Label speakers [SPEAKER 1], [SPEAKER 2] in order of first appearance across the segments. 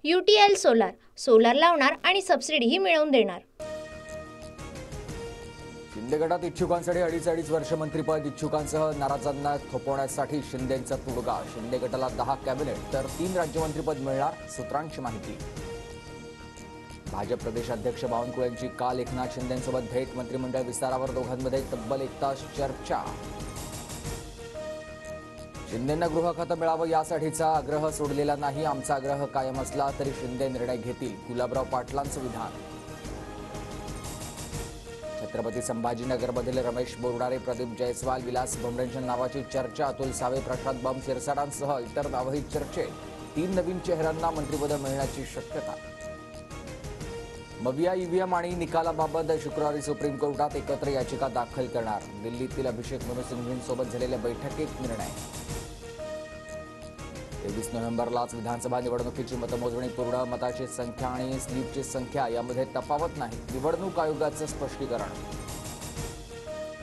[SPEAKER 1] UTL solar लावणार आणि सबसिडीही मिळवून देणार।
[SPEAKER 2] शिंदे गटात इच्छुकांसाठी 2.5 वर्ष मंत्रिपद, इच्छुकांसह नाराजांना थोपवण्यासाठी शिंदेंचा तोडगा। शिंदे गटाला 10 कॅबिनेट तर 3 राज्यमंत्रीपद मिळणार, सूत्रांची माहिती। भाजप प्रदेशाध्यक्ष बावनकुळेंची काल एकनाथ शिंदेंसोबत भेट, मंत्रिमंडळ विस्तारावर दोघांमध्ये तब्बल 1 तास चर्चा। शिंदेंना गृह खातं मिळावं यासाठीचा आग्रह सोडलेला नाही, आमचा आग्रह कायम असला तरी शिंदे निर्णय घेतील, गुलाबराव पाटलांचं विधान। छत्रपती संभाजीनगरमधील रमेश बोरडारे, प्रदीप जयस्वाल, विलास भमरेंच्या नावाची चर्चा। अतुल सावे, प्रशांत बम शिरसाटांसह इतर नावही चर्चेत। 3 नवीन चेहऱ्यांना मंत्रिपद मिळण्याची शक्यता। मविया ईव्हीएम आणि निकालाबाबत शुक्रवारी सुप्रीम कोर्टात एकत्र याचिका दाखल करणार, दिल्लीतील अभिषेक मनु सिंघवींसोबत झालेल्या बैठकीत निर्णय। 23 नोव्हेंबरलाच विधानसभा निवडणुकीची मतमोजणी पूर्ण, मताची संख्या आणि स्लिपची संख्या यामध्ये तफावत नाही, निवडणूक आयोगाचं स्पष्टीकरण।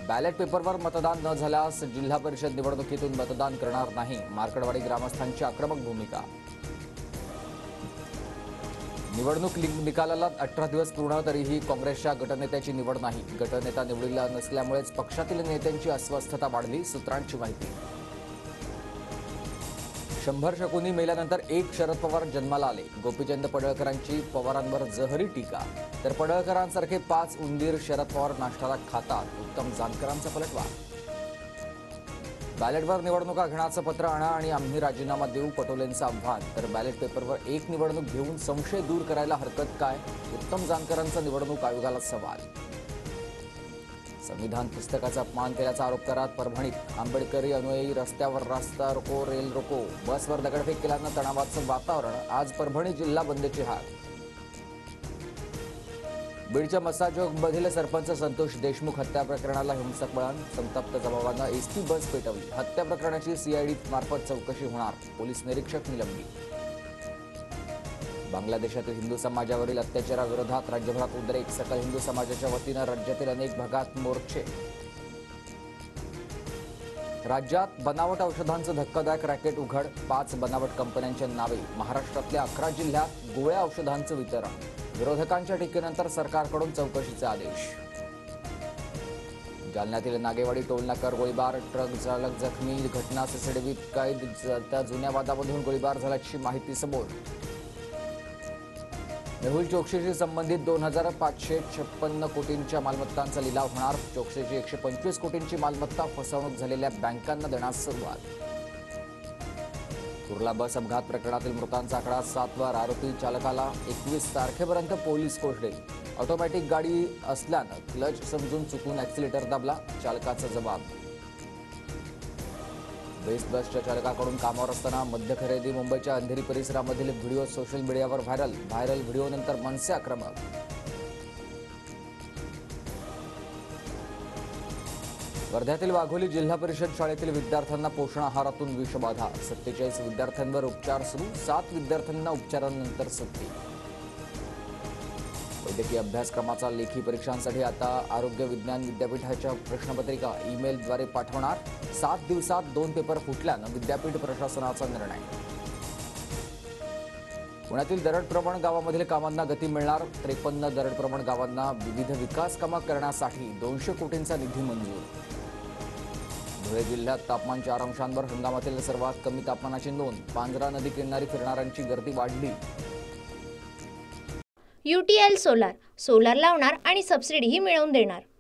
[SPEAKER 2] बॅलेट पेपरवर मतदान न झाल्यास जिल्हा परिषद निवडणुकीतून मतदान करणार नाही, मार्कडवाडी ग्रामस्थांची आक्रमक भूमिका। निवडणूक निकालाला 18 दिवस पूर्ण, तरीही काँग्रेसच्या गटनेत्याची निवड नाही, गटनेता निवडलेला नसल्यामुळेच पक्षातील नेत्यांची अस्वस्थता वाढली, सूत्रांची माहिती। 100 शकुनी मेल्यानंतर 1 शरद पवार जन्माला आले, गोपीचंद पडळकरांची पवारांवर जहरी टीका, तर पडळकरांसारखे 5 उंदीर शरद पवार नाश्ताला खातात, उत्तम जानकरांचा पलटवार। बॅलेटवर निवडणुका घेण्याचं पत्र आणा आणि आम्ही राजीनामा देऊ, पटोलेंचं आव्हान, तर बॅलेट पेपरवर 1 निवडणूक घेऊन संशय दूर करायला हरकत काय, उत्तम जानकरांचा निवडणूक आयोगाला सवाल। संविधान पुस्तकाचा अपमान केल्याचा आरोप करत परभणीत आंबेडकरी अनुयायी रस्त्यावर रास्ता रोको, रेल रोको, बसवर दगडफेक केल्यानं तणावाचं वातावरण, आज परभणी जिल्हा बंदची हाक। बीडच्या मसाजोगमधील सरपंच संतोष देशमुख हत्या प्रकरणाला हिंसक वळण, संतप्त जमावानं एसटी बस पेटवली, हत्या प्रकरणाची सीआयडी मार्फत चौकशी होणार, पोलीस निरीक्षक निलंबित। बांगलादेशातील हिंदू समाजावरील अत्याचाराविरोधात राज्यभरात उद्रेक, सकल हिंदू समाजाच्या वतीनं राज्यातील अनेक भागात मोर्चे। राज्यात बनावट औषधांचं धक्कादायक रॅकेट उघड, 5 बनावट कंपन्यांच्या नावे, महाराष्ट्रातल्या 11 जिल्ह्यात गोळ्या औषधांचं वितरण, विरोधकांच्या टीकेनंतर सरकारकडून चौकशीचे आदेश। जालन्यातील नागेवाडी टोलनाक्यावर गोळीबार, ट्रक चालक जखमी, घटना सीसीटीव्हीत कैद, त्या जुन्या वादामधून गोळीबार झाल्याची माहिती समोर। मेहुल चोक्सीशी संबंधित 2,556 कोटींच्या मालमत्तांचा लिलाव होणार, चोक्सीची 125 कोटींची मालमत्ता फसवणूक झालेल्या बँकांना देण्यास सुरुवात। कुर्ला बस अपघात प्रकरणातील मृतांचा आकडा 7 वर, आरोपी चालकाला 21 तारखेपर्यंत पोलीस कोठडी, ऑटोमॅटिक गाडी असल्यानं क्लच समजून चुकून ॲक्सिलेटर दाबला, चालकाचा जबाब। बेस्ट बसच्या चालकाकडून कामावर असताना मद्य खरेदी, मुंबईच्या अंधेरी परिसरामधील व्हिडिओ सोशल मीडियावर व्हायरल व्हिडिओनंतर मनसे आक्रमक। वर्ध्यातील वाघोली जिल्हा परिषद शाळेतील विद्यार्थ्यांना पोषण आहारातून विषबाधा, 47 विद्यार्थ्यांवर उपचार सुरू, 7 विद्यार्थ्यांना उपचारानंतर सुट्टी। वैद्यकीय अभ्यासक्रमाचा लेखी परीक्षांसाठी आता आरोग्य विज्ञान विद्यापीठाच्या प्रश्नपत्रिका ईमेलद्वारे पाठवणार, 7 दिवसात 2 पेपर फुटल्यानं विद्यापीठ प्रशासनाचा निर्णय। पुण्यातील दरडप्रवण गावामधील कामांना गती मिळणार, 53 दरडप्रवण गावांना विविध विकास कामं करण्यासाठी 200 कोटींचा निधी मंजूर। धुळे जिल्ह्यात तापमान 4 अंशांवर, हंगामातील सर्वात कमी तापमानाची नोंद, पांझरा नदी किनारी फिरणाऱ्यांची गर्दी वाढली।
[SPEAKER 1] UTL सोलार लावणार आणि सबसिडीही मिळवून देणार।